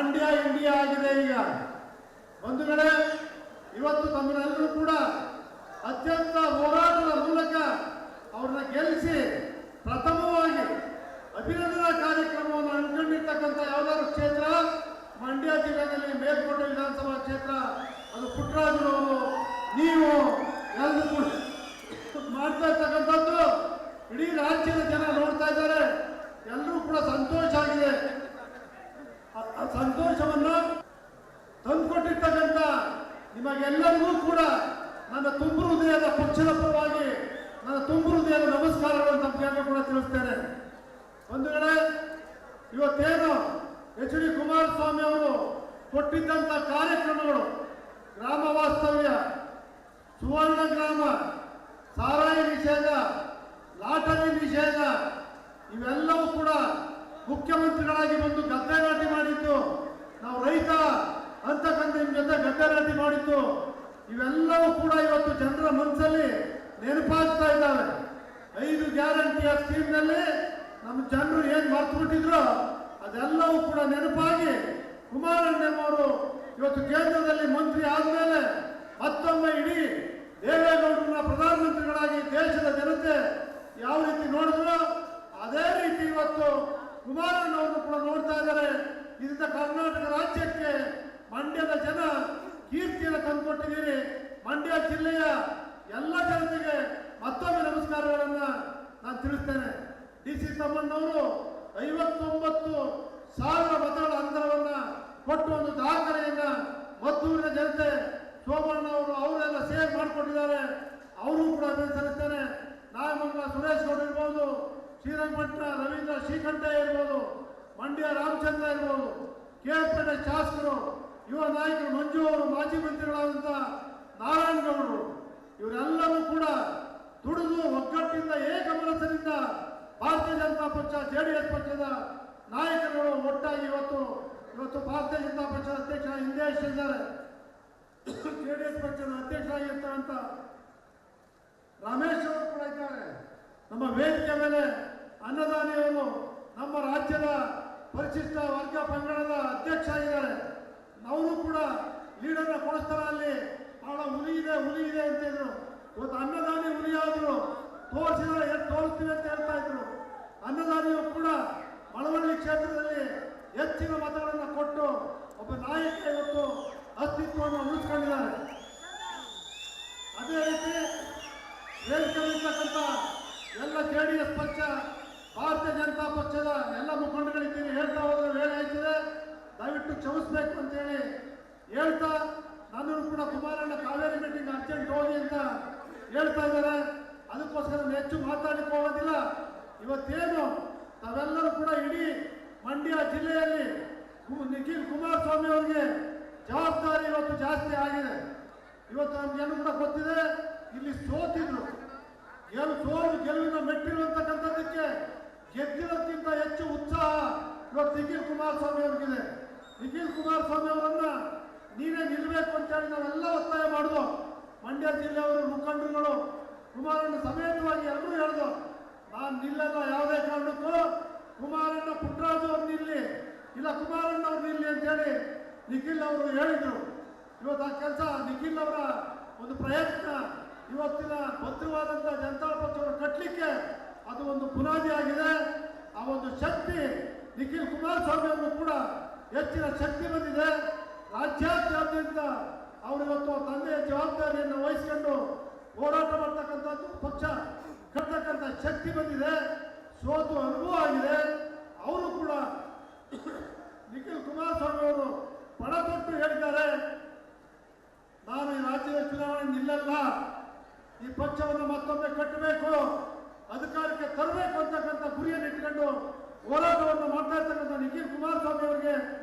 Mandya India ಆಗಿದೆ. ಈಗ ಬಂಧುಗಳೇ, ಇವತ್ತು ತಮ್ಮನ್ನೆಲ್ಲರೂ ಕೂಡ ಅತ್ಯಂತ ಹೋರಾಟದ ಮೂಲಕ ಅವ್ರನ್ನ ಗೆಲ್ಲಿಸಿ ಪ್ರಥಮವಾಗಿ ಅಭಿನಂದನಾ ಕಾರ್ಯಕ್ರಮವನ್ನು ಹಮ್ಮಿಕೊಂಡಿರ್ತಕ್ಕಂಥ ಯಾವ್ದಾದ್ರು ಕ್ಷೇತ್ರ ಮಂಡ್ಯ ಜಿಲ್ಲೆಯಲ್ಲಿ ಮೇಲ್ಕೋಟೆ ವಿಧಾನಸಭಾ ಕ್ಷೇತ್ರ, ಅದು ಪುಟ್ಟರಾಜುರವರು ನೀವು ಎಲ್ಲರೂ ಕೂಡ ಮಾಡ್ತಾ ಇರ್ತಕ್ಕಂಥದ್ದು ಇಡೀ ರಾಜ್ಯದ ಜನ ನೋಡ್ತಾ ಇದ್ದಾರೆ. ಎಲ್ಲರೂ ಕೂಡ ಸಂತೋಷ ಆಗಿದೆ. ಆ ಸಂತೋಷವನ್ನು ತಂದುಕೊಟ್ಟಿರ್ತಕ್ಕಂಥ ನಿಮಗೆಲ್ಲರಿಗೂ ಕೂಡ ನನ್ನ ತುಂಬು ಹೃದಯದ ಪಕ್ಷದ ಪರವಾಗಿ ನನ್ನ ತುಂಬು ಹೃದಯದ ನಮಸ್ಕಾರಗಳನ್ನು ತಮಗೆ ಕೂಡ ತಿಳಿಸ್ತೇನೆ. ಬಂಧುಗಳೇ, ಇವತ್ತೇನು ಎಚ್ ಡಿ ಕುಮಾರಸ್ವಾಮಿ ಅವರು ಕೊಟ್ಟಿದ್ದಂಥ ಕಾರ್ಯಕ್ರಮಗಳು, ಗ್ರಾಮ ವಾಸ್ತವ್ಯ, ಸುವರ್ಣ ಗ್ರಾಮ, ಸಾರಾಯಿ ನಿಷೇಧ, ಲಾಟರಿ ನಿಷೇಧ, ಇವೆಲ್ಲವೂ ಕೂಡ ಮುಖ್ಯಮಂತ್ರಿಗಳಾಗಿ ಬಂದು ಗದ್ದೆ ನಾಟಿ ಮಾಡಿದ್ದು, ನಾವು ರೈತ ಅಂತಕ್ಕಂಥ ನಿಮ್ಮ ಜೊತೆ ಗದ್ದೆ ನಾಟಿ ಮಾಡಿದ್ದು, ಇವೆಲ್ಲವೂ ಕೂಡ ಇವತ್ತು ಜನರ ಮನಸ್ಸಲ್ಲಿ ನೆನಪಾಗ್ತಾ ಇದ್ದಾವೆ. 5 ಗ್ಯಾರಂಟಿಯ ಸ್ಕೀಮ್ನಲ್ಲಿ ನಮ್ಮ ಜನರು ಏನು ಮರ್ತು ಬಿಟ್ಟಿದ್ರು ಅದೆಲ್ಲವೂ ಕೂಡ ನೆನಪಾಗಿ ಕುಮಾರಣ್ಣನವರು ಇವತ್ತು ಕೇಂದ್ರದಲ್ಲಿ ಮಂತ್ರಿ ಆದಮೇಲೆ ಮತ್ತೊಮ್ಮೆ ಇಡೀ ದೇವೇಗೌಡರನ್ನ ಪ್ರಧಾನಮಂತ್ರಿಗಳಾಗಿ ದೇಶದ ಜನತೆ ಯಾವ ರೀತಿ ನೋಡಿದ್ರು ಅದೇ ರೀತಿ ಇವತ್ತು ಕುಮಾರಣ್ಣವರು ಕೂಡ ನೋಡ್ತಾ ಇದ್ದಾರೆ. ಇದರಿಂದ ಕರ್ನಾಟಕ ರಾಜ್ಯಕ್ಕೆ ಮಂಡ್ಯದ ಜನ ಕೀರ್ತಿಯನ್ನು ತಂದುಕೊಟ್ಟಿದ್ದೀರಿ. ಮಂಡ್ಯ ಜಿಲ್ಲೆಯ ಎಲ್ಲ ಜನತೆಗೆ ಮತ್ತೊಮ್ಮೆ ನಮಸ್ಕಾರಗಳನ್ನು ನಾನು ತಿಳಿಸ್ತೇನೆ. DC ತಮ್ಮಣ್ಣವರು 59,000 ಮತಗಳ ಅಂತರವನ್ನು ಕೊಟ್ಟು ಒಂದು ದಾಖಲೆಯನ್ನ ಮದ್ದೂರಿನ ಜನತೆ ಸೋಮಣ್ಣ ಅವರು ಅವರೆಲ್ಲ ಶೇರ್ ಮಾಡಿಕೊಂಡಿದ್ದಾರೆ. ಅವರು ಕೂಡ ಅಭಿನಂದಿಸುತ್ತೇನೆ. ನಾಗಮಂಗಲ ಸುರೇಶ್ ಗೌಡ ಇರ್ಬೋದು, ಶ್ರೀರಂಗಪಟ್ಟಣ ರವೀಂದ್ರ ಶ್ರೀಕಂಠಯ್ಯ ಇರ್ಬೋದು, ಮಂಡ್ಯ ರಾಮಚಂದ್ರ ಇರ್ಬೋದು, ಕೇಳ್ಪೇಟೆ ಶಾಸಕರು, ಯುವ ನಾಯಕರು ಮಂಜು ಅವರು, ಮಾಜಿ ಮಂತ್ರಿಗಳಾದಂಥ ನಾರಾಯಣಗೌಡರು, ಇವರೆಲ್ಲರೂ ಕೂಡ ದುಡಿದು ಒಗ್ಗಟ್ಟಿಂದ ಏಕಮನಸ್ಸಿನಿಂದ ಭಾರತೀಯ ಜನತಾ ಪಕ್ಷ JDS ಪಕ್ಷದ ನಾಯಕರುಗಳು ಒಟ್ಟಾಗಿ ಇವತ್ತು ಭಾರತೀಯ ಜನತಾ ಪಕ್ಷದ ಅಧ್ಯಕ್ಷ ಹಿಂದೇಶ್ ಇದ್ದಾರೆ, JDS ಪಕ್ಷದ ಅಧ್ಯಕ್ಷರಾಗಿರ್ತಕ್ಕಂಥ ರಮೇಶ್ ಅವರು ಕೂಡ ಇದ್ದಾರೆ. ನಮ್ಮ ವೇದಿಕೆ ಮೇಲೆ ಅನ್ನದಾನಿಯವರು ನಮ್ಮ ರಾಜ್ಯದ ಪರಿಶಿಷ್ಟ ವರ್ಗ ಪಂಗಡದ ಅಧ್ಯಕ್ಷ ಆಗಿದ್ದಾರೆ. ಅವರು ಕೂಡ ಲೀಡರ್ನ ಕೊಡಿಸ್ತಾರ, ಅಲ್ಲಿ ಬಹಳ ಹುಲಿ ಇದೆ ಅಂತ ಇದ್ರು. ಇವತ್ತು ಅನ್ನದಾನಿ ಹುಲಿ ಆದ್ರು, ತೋರಿಸಿದ್ರೆ ತೋರಿಸ್ತೀವಿ ಅಂತ ಹೇಳ್ತಾ ಇದ್ರು. ಅನ್ನದಾನಿಯವರು ಕೂಡ ಮಳವಳ್ಳಿ ಕ್ಷೇತ್ರದಲ್ಲಿ ಹೆಚ್ಚಿನ ಮತಗಳನ್ನು ಕೊಟ್ಟು ಒಬ್ಬ ನಾಯಕ ಇವತ್ತು ಅಸ್ತಿತ್ವವನ್ನು ಉಳಿಸ್ಕೊಂಡಿದ್ದಾರೆ. ಅದೇ ರೀತಿ ವೇದಿಕೆಯಲ್ಲಿರ್ತಕ್ಕಂಥ ಎಲ್ಲ JDS ಪಕ್ಷ, ಭಾರತೀಯ ಜನತಾ ಪಕ್ಷದ ಎಲ್ಲ ಮುಖಂಡಗಳಿದ್ದೀರಿ. ಹೇಳ್ತಾ ಹೋದ್ರೆ ವೇಳೆ ಆಯ್ತದೆ, ದಯವಿಟ್ಟು ಕ್ಷಮಿಸಬೇಕು ಅಂತೇಳಿ ಹೇಳ್ತಾ, ನನ್ನನ್ನು ಕೂಡ ಕುಮಾರಣ್ಣ ಕಾವೇರಿ ಮೀಟಿಂಗ್ ಅರ್ಜೆಂಟ್ ಹೋಗಿ ಅಂತ ಹೇಳ್ತಾ ಇದ್ದಾರೆ. ಅದಕ್ಕೋಸ್ಕರ ಹೆಚ್ಚು ಮಾತಾಡಲಿಕ್ಕೆ ಹೋಗೋದಿಲ್ಲ. ಇವತ್ತೇನು ತಾವೆಲ್ಲರೂ ಕೂಡ ಇಡೀ ಮಂಡ್ಯ ಜಿಲ್ಲೆಯಲ್ಲಿ ನಿಖಿಲ್ ಕುಮಾರಸ್ವಾಮಿ ಅವರಿಗೆ ಜವಾಬ್ದಾರಿ ಇವತ್ತು ಜಾಸ್ತಿ ಆಗಿದೆ. ಇವತ್ತು ನಮ್ಗೇನು ಕೂಡ ಗೊತ್ತಿದೆ, ಇಲ್ಲಿ ಸೋತಿದ್ರು, ಗೆಲುವಿನ ಮೆಟ್ಟಿರುವಂತಕ್ಕಂಥದ್ದಕ್ಕೆ ಗೆದ್ದಿರೋದಕ್ಕಿಂತ ಹೆಚ್ಚು ಉತ್ಸಾಹ ಇವತ್ತು ನಿಖಿಲ್ ಕುಮಾರಸ್ವಾಮಿ ಅವ್ರಿಗಿದೆ. ನಿಖಿಲ್ ಕುಮಾರಸ್ವಾಮಿ ಅವರನ್ನ ನೀವೇ ನಿಲ್ಲಬೇಕು ಅಂತೇಳಿ ನಾವೆಲ್ಲ ಒತ್ತಾಯ ಮಾಡಿದ್ವು. ಮಂಡ್ಯ ಜಿಲ್ಲೆಯವರ ಮುಖಂಡರುಗಳು ಕುಮಾರಣ್ಣ ಸಮೇತವಾಗಿ ಎಲ್ಲರೂ ಹೇಳಿದ್ರು, ನಾನು ನಿಲ್ಲಲ್ಲ ಯಾವುದೇ ಕಾರಣಕ್ಕೂ, ಕುಮಾರಣ್ಣ ಪುಟ್ಟರಾಜು ಅವ್ರು ನಿಲ್ಲಿ, ಇಲ್ಲ ಕುಮಾರಣ್ಣ ಅವ್ರು ನಿಲ್ಲಿ ಅಂತೇಳಿ ನಿಖಿಲ್ ಅವರು ಹೇಳಿದ್ರು. ಇವತ್ತು ಆ ಕೆಲಸ ನಿಖಿಲ್ ಅವರ ಒಂದು ಪ್ರಯತ್ನ ಇವತ್ತಿನ ಭದ್ರವಾದಂಥ ಜನತಾ ಪಕ್ಷವನ್ನು ಕಟ್ಟಲಿಕ್ಕೆ ಅದು ಒಂದು ಬುನಾದಿ ಆಗಿದೆ. ಆ ಒಂದು ಶಕ್ತಿ ನಿಖಿಲ್ ಕುಮಾರಸ್ವಾಮಿ ಅವರು ಕೂಡ ಹೆಚ್ಚಿನ ಶಕ್ತಿ ಬಂದಿದೆ. ರಾಜ್ಯಾದ್ಯಂತ ಅವರು ಇವತ್ತು ತಂದೆಯ ಜವಾಬ್ದಾರಿಯನ್ನು ವಹಿಸಿಕೊಂಡು ಹೋರಾಟ ಮಾಡ್ತಕ್ಕಂಥದ್ದು, ಪಕ್ಷ ಕಟ್ಟತಕ್ಕಂಥ ಶಕ್ತಿ ಬಂದಿದೆ. ಸೋತು ಅನುಭವ ಆಗಿದೆ. ಅವರು ಕೂಡ ನಿಖಿಲ್ ಕುಮಾರಸ್ವಾಮಿ ಅವರು ಪಣ ತೊಟ್ಟು ಹೇಳಿದ್ದಾರೆ, ನಾನು ಈ ರಾಜ್ಯದ ಚುನಾವಣೆ ನಿಲ್ಲಲ್ಲ, ಈ ಪಕ್ಷವನ್ನು ಮತ್ತೊಮ್ಮೆ ಕಟ್ಟಬೇಕು, ಅಧಿಕಾರಕ್ಕೆ ತರಬೇಕು ಅಂತಕ್ಕಂಥ ಗುರಿಯನ್ನು ಇಟ್ಟುಕೊಂಡು ಹೋರಾಟವನ್ನು ಮಾಡ್ತಾ ಇರ್ತಕ್ಕಂಥ ನಿಖಿಲ್ ಕುಮಾರಸ್ವಾಮಿ ಅವರಿಗೆ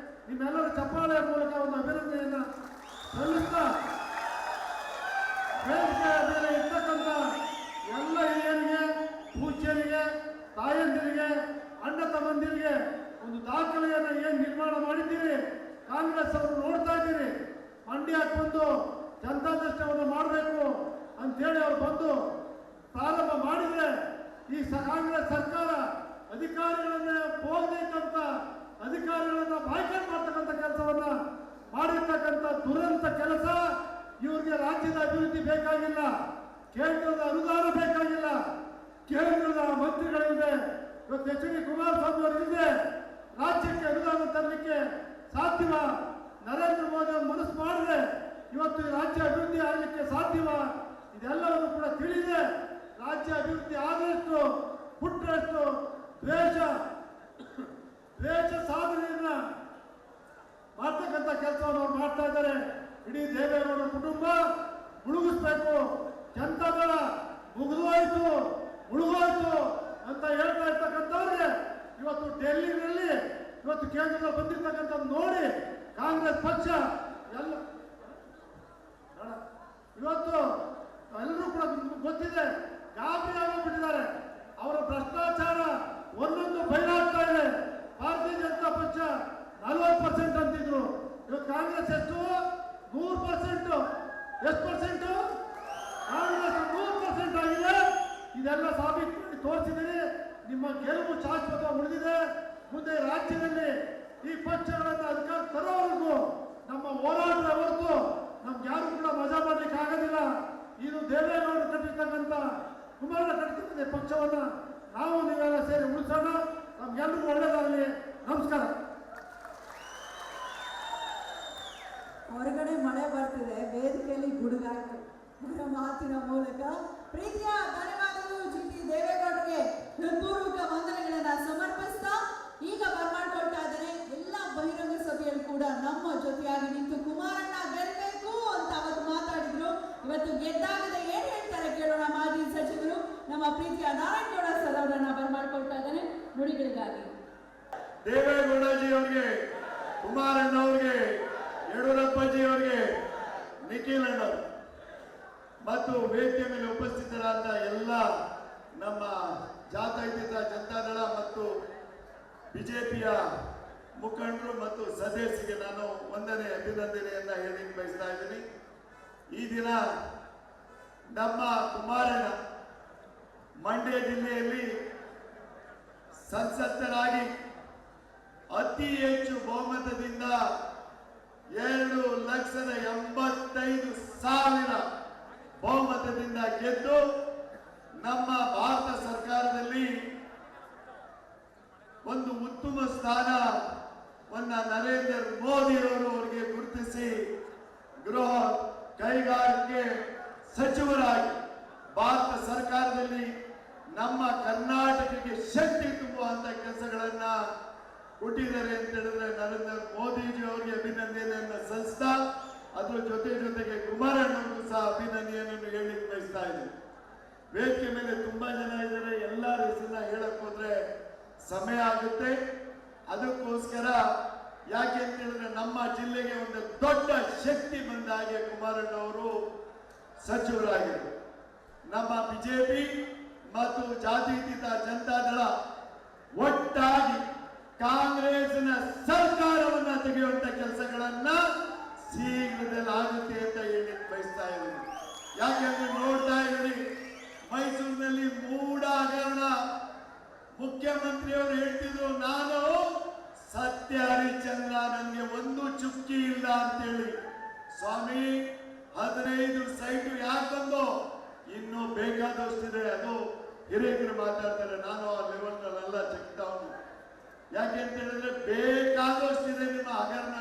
ನಿಮ್ಮೆಲ್ಲರ ಚಪ್ಪಾಳೆಯ ಮೂಲಕ ಒಂದು ಅಭಿನಂದನೆಯನ್ನು ಸಲ್ಲಿಸ್ತಾ, ವೇದಿಕೆಯ ಮೇಲೆ ಇರ್ತಕ್ಕಂಥ ಎಲ್ಲ ಹಿರಿಯರಿಗೆ, ಪೂಜ್ಯರಿಗೆ, ತಾಯಂದಿರಿಗೆ, ಅಣ್ಣ ತಮ್ಮಂದಿರಿಗೆ ಒಂದು ದಾಖಲೆಯನ್ನು ಏನು ನಿರ್ಮಾಣ ಮಾಡಿದ್ದೀರಿ, ಕಾಂಗ್ರೆಸ್ ಅವರು ನೋಡ್ತಾ ಇದ್ದೀರಿ, ಮಂಡ್ಯಕ್ಕೆ ಬಂದು ಜನತಾ ದರ್ಶನವನ್ನು ಮಾಡಬೇಕು ಅಂತೇಳಿ ಅವರು ಬಂದು ಪ್ರಾರಂಭ ಮಾಡಿದರೆ ಈ ಕಾಂಗ್ರೆಸ್ ಸರ್ಕಾರ ಅಧಿಕಾರಿಗಳನ್ನ ಹೋಗಬೇಕಂತ ಅಧಿಕಾರಿಗಳನ್ನ ಬಾಯ್ಕಾಟ್ ಮಾಡ್ತಕ್ಕಂಥ ಕೆಲಸ ಇವ್ರಿಗೆ ರಾಜ್ಯದ ಅಭಿವೃದ್ಧಿ ಬೇಕಾಗಿಲ್ಲ, ಕೇಂದ್ರದ ಅನುದಾನ ಬೇಕಾಗಿಲ್ಲ, ಕೇಂದ್ರದ ಮಂತ್ರಿಗಳಿದೆ. ಇವತ್ತು ಎಚ್.ಡಿ. ಕುಮಾರಸ್ವಾಮಿ ಅವರಿದೆ, ರಾಜ್ಯಕ್ಕೆ ಅನುದಾನ ತರಲಿಕ್ಕೆ ಸಾಧ್ಯವ? ನರೇಂದ್ರ ಮೋದಿ ಅವರು ಮನಸ್ಸು ಮಾಡಿದ್ರೆ ಇವತ್ತು ರಾಜ್ಯ ಅಭಿವೃದ್ಧಿ ಆಗಲಿಕ್ಕೆ ಸಾಧ್ಯವ? ಇದೆಲ್ಲವನ್ನು ಕೂಡ ತಿಳಿದೆ ರಾಜ್ಯ ಅಭಿವೃದ್ಧಿ ಆದಷ್ಟು ಹುಟ್ಟರಷ್ಟು ದ್ವೇಷ ಸಾಧನೆಯನ್ನ ಮಾಡ್ತಕ್ಕಂಥ ಕೆಲಸವನ್ನು ಅವ್ರು ಮಾಡ್ತಾ ಇದ್ದಾರೆ. ಇಡೀ ದೇವೇಗೌಡ ಕುಟುಂಬ ಮುಳುಗಿಸ್ಬೇಕು, ಜನತಾದಳ ಮುಗಿದೋಯ್ತು ಮುಳುಗೋಯ್ತು ಅಂತ ಹೇಳ್ತಾ ಇರ್ತಕ್ಕಂಥವ್ರಿಗೆ ಇವತ್ತು ಡೆಲ್ಲಿನಲ್ಲಿ ಇವತ್ತು ಕೇಂದ್ರದಲ್ಲಿ ಬಂದಿರ್ತಕ್ಕಂಥ ನೋಡಿ ಕಾಂಗ್ರೆಸ್ ಪಕ್ಷ ಎಲ್ಲ ಇವತ್ತು ಎಲ್ಲರೂ ಕೂಡ ಗೊತ್ತಿದೆ, ಗಾಬರಿ ಆಗೋಗ್ಬಿಟ್ಟಿದ್ದಾರೆ. ಅವರ ಭ್ರಷ್ಟಾಚಾರ ಒಂದೊಂದು ಬಯಲಾಗ್ತಾ ಇದೆ. ಭಾರತೀಯ ಜನತಾ ಪಕ್ಷ 40% ಅಂತಿದ್ರು, ಇವತ್ತು ಕಾಂಗ್ರೆಸ್ ಎಷ್ಟು 100%. ಎಷ್ಟು ಪರ್ಸೆಂಟ್? ಕಾಂಗ್ರೆಸ್ 100% ಆಗಿದೆ. ಇದೆಲ್ಲ ಸಾಬೀತು ಮಾಡಿ ತೋರಿಸಿದ್ದೀರಿ. ನಿಮ್ಮ ಗೆಲುವು ಶಾಶ್ವತ ಉಳಿದಿದೆ. ಮುಂದೆ ರಾಜ್ಯದಲ್ಲಿ ಈ ಪಕ್ಷಗಳನ್ನು ಅಧಿಕಾರ ತರೋವರೆಗೂ ನಮ್ಮ ಹೋರಾಟ ಹೊರತು ನಮ್ಗೆ ಯಾರು ಕೂಡ ಮಜಾ ಮಾಡ್ಲಿಕ್ಕೆ ಆಗೋದಿಲ್ಲ. ಇದು ದೇವೇಗೌಡರು ಕಟ್ಟಿರ್ತಕ್ಕಂಥ ಕುಮಾರಣ್ಣ ಕಟ್ಟಿರ್ತಕ್ಕಂಥ ಪಕ್ಷವನ್ನ ನಾವು ನೀವೆಲ್ಲ ಸೇರಿ ಉಳಿಸೋಣ. ನಮ್ಗೆಲ್ರಿಗೂ ಒಳ್ಳೇದಾಗಲಿ. ನಮಸ್ಕಾರ. ಹೊರಗಡೆ ಮಳೆ ಬರ್ತಿದೆ, ವೇದಿಕೆಯಲ್ಲಿ ಗುಡುಗಾಯ್ತು. ಅವರ ಮಾತಿನ ಮೂಲಕ ಪ್ರೀತಿಯ ಧನ್ಯವಾದಗಳು ಜಿ.ಟಿ. ದೇವೇಗೌಡರಿಗೆ ಹೃತ್ಪೂರ್ವಕ ವಂದನೆಗಳನ್ನ ಸಮರ್ಪಿಸ್ತಾ ಈಗ ಬರ್ಮಾಡ್ಕೊಳ್ತಾ ಇದ್ದಾರೆ. ಎಲ್ಲ ಬಹಿರಂಗ ಸಭೆಯಲ್ಲಿ ಕೂಡ ನಮ್ಮ ಜೊತೆಯಾಗಿ ನಿಂತು ಕುಮಾರಣ್ಣ ಗೆಲ್ಲಬೇಕು ಅಂತ ಅವತ್ತು ಮಾತಾಡಿದ್ರು. ಇವತ್ತು ಗೆದ್ದಾಗದೆ ಏನ್ ಹೇಳ್ತಾರೆ ಕೇಳೋಣ. ಮಾಜಿ ಸಚಿವರು ನಮ್ಮ ಪ್ರೀತಿಯ ನಾರಾಯಣಗೌಡ ಸರ್ ಅವರನ್ನ ಬರ್ಮಾಡ್ಕೊಳ್ತಾ ಇದ್ದಾನೆ ನುಡಿಗಳಿಗಾಗಿ. ದೇವೇಗೌಡಜಿ ಅವರಿಗೆ, ಕುಮಾರಣ್ಣ ಅವರಿಗೆ, ಯಡಿಯೂರಪ್ಪಜಿ ಅವರಿಗೆ, ನಿಖಿಲ್ ಅಣ್ಣ ಮತ್ತು ವೇದಿಕೆ ಮೇಲೆ ಉಪಸ್ಥಿತರಾದ ಎಲ್ಲ ನಮ್ಮ ಜಾತ್ಯತೀತ ಜನತಾದಳ ಮತ್ತು ಬಿಜೆಪಿಯ ಮುಖಂಡರು ಮತ್ತು ಸದಸ್ಯರಿಗೆ ನಾನು ಅಭಿನಂದನೆಯನ್ನ ಹೇಳಿ ಬಯಸ್ತಾ ಇದ್ದೀನಿ. ಈ ದಿನ ನಮ್ಮ ಕುಮಾರಣ್ಣ ಮಂಡ್ಯ ಜಿಲ್ಲೆಯಲ್ಲಿ ಸಂಸತ್ತರಾಗಿ ಅತಿ ಹೆಚ್ಚು ಬಹುಮತದಿಂದ 2,85,000 ಬಹುಮತದಿಂದ ಗೆದ್ದು ನಮ್ಮ ಭಾರತ ಸರ್ಕಾರದಲ್ಲಿ ಒಂದು ಉತ್ತಮ ಸ್ಥಾನವನ್ನ ನರೇಂದ್ರ ಮೋದಿ ಅವರು ಅವರಿಗೆ ಗುರುತಿಸಿ ಗೃಹ ಕೈಗಾರಿಕೆ ಸಚಿವರಾಗಿ ಭಾರತ ಸರ್ಕಾರದಲ್ಲಿ ನಮ್ಮ ಕರ್ನಾಟಕಕ್ಕೆ ಶಕ್ತಿ ತುಂಬುವಂತ ಕೆಲಸಗಳನ್ನ ಕೊಟ್ಟಿದ್ದಾರೆ ಅಂತ ಹೇಳಿದ್ರೆ ನರೇಂದ್ರ ಮೋದಿಜಿ ಅವರಿಗೆ ಅಭಿನಂದನೆಯನ್ನು ಸಲ್ಲಿಸ್ತಾ ಅದ್ರ ಜೊತೆಗೆ ಕುಮಾರಣ್ಣವ್ರಿಗೂ ಸಹ ಅಭಿನಂದನೆಯನ್ನು ಹೇಳಲಿಕ್ಕೆ ಬಯಸ್ತಾ ಇದ್ದೀನಿ. ವೇದಿಕೆ ಮೇಲೆ ತುಂಬಾ ಜನ ಇದ್ದಾರೆ, ಎಲ್ಲರ ಹೆಸರನ್ನ ಹೇಳಕ್ ಹೋದ್ರೆ ಸಮಯ ಆಗುತ್ತೆ. ಅದಕ್ಕೋಸ್ಕರ ಯಾಕೆ ಅಂತ ಹೇಳಿದ್ರೆ ನಮ್ಮ ಜಿಲ್ಲೆಗೆ ಒಂದು ದೊಡ್ಡ ಶಕ್ತಿ ಬಂದ ಹಾಗೆ ಕುಮಾರಣ್ಣವರು ಸಚಿವರಾಗಿದ್ದರು. ನಮ್ಮ ಬಿಜೆಪಿ ಮತ್ತು ಜಾತ್ಯತೀತ ಜನತಾದಳ ಒಟ್ಟಾಗಿ ಕಾಂಗ್ರೆಸ್ನ ಸರ್ಕಾರವನ್ನ ತೆಗೆಯುವಂತ ಕೆಲಸಗಳನ್ನ ಶೀಘ್ರದಲ್ಲಿ ಆಗುತ್ತೆ ಅಂತ ಹೇಳಿ ಬಯಸ್ತಾ ಇದ್ದೀನಿ. ಯಾಕೆಂದ್ರೆ ನೋಡ್ತಾ ಇದ್ದೀರಿ, ಮೈಸೂರಿನಲ್ಲಿ ಮೂಡ ಹಗರಣ ಮುಖ್ಯಮಂತ್ರಿಯವರು ಹೇಳ್ತಿದ್ರು, ನಾನು ಸತ್ಯ ಹರಿಶ್ಚಂದ್ರ, ನನಗೆ ಒಂದು ಚುಕ್ಕಿ ಇಲ್ಲ ಅಂತೇಳಿ. ಸ್ವಾಮಿ 15 ಸೈಟು ಯಾಕೆ ಬಂದು ಇನ್ನು ಬೇಕಾದಷ್ಟಿದೆ. ಅದು ಹಿರಿಯರು ಮಾತಾಡ್ತಾರೆ, ನಾನು ಆ ಲೆವೆಲ್ ನಲ್ಲೆಲ್ಲ ಚೆಕ್ ಡೌನ್. ಯಾಕೆ ಅಂತ ಹೇಳಿದ್ರೆ ಬೇಕಾದಷ್ಟಿದೆ ನಿಮ್ಮ ಹಗರಣ